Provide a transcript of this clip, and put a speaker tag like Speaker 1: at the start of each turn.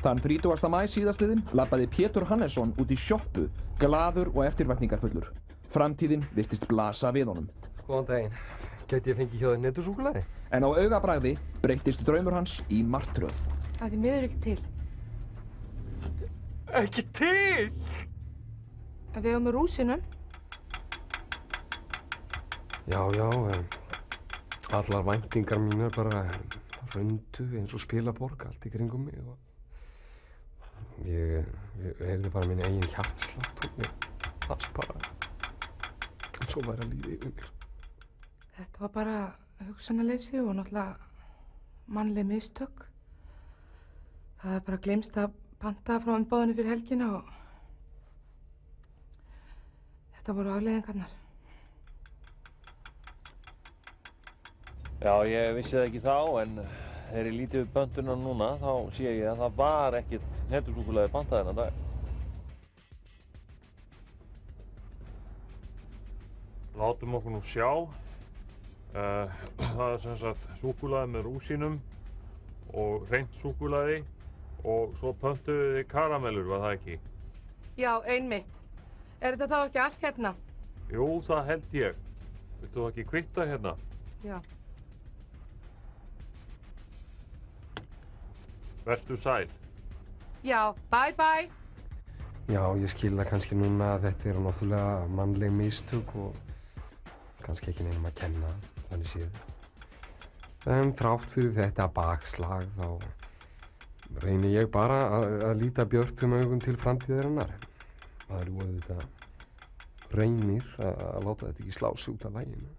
Speaker 1: Þann 30. maí síðastliðinn labbaði Pétur Hannesson út í sjoppu, glaður og eftirvæntingarfullur. Framtíðin virtist blasa við honum.
Speaker 2: Góðan daginn. Gæti ég fengið hjá þér netusúkkulaði?
Speaker 1: En á augabragði breyttist draumur hans í martröð.
Speaker 3: Það er því miður ekki til.
Speaker 2: Ekki til?
Speaker 3: Við eigum með rúsinum.
Speaker 2: Já, allar væntingar mínar bara hrundu eins og spilaborg allt í kringum mig og ég heyrði bara minn eigin hjartslátt og mér fannst bara eins og væri að líða yfir mig.
Speaker 3: Þetta var bara hugsanaleysi og náttúrulega mannleg mistök. Það er bara gleymst að panta frá umboðinu fyrir helgina og þetta voru afleiðingarnar.
Speaker 4: Já, ég vissi það ekki þá, en þegar ég líti við pöntuna núna, þá sé ég að það var ekkert netusúkkulaði pantað þennan dag. Látum okkur nú sjá. Það er sem sagt súkkulaði með rúsínum og hreint súkkulaði og svo pöntuðu þið karamellur, var það ekki?
Speaker 3: Já, einmitt. Er þetta þá ekki allt hérna?
Speaker 4: Jú, það held ég. Viltu þú ekki kvitta hérna?
Speaker 3: Já.
Speaker 4: Vertu sæl.
Speaker 3: Já, bye bye.
Speaker 2: Já, ég skil það kannski núna að þetta eru náttúrulega mannleg mistök og kannski ekki neinum að kenna, þannig séð. En þrátt fyrir þetta bakslag þá reyni ég bara að líta björtum augum til framtíðarinnar. Það eru auðvitað reynir að láta þetta ekki slá sig út af laginu.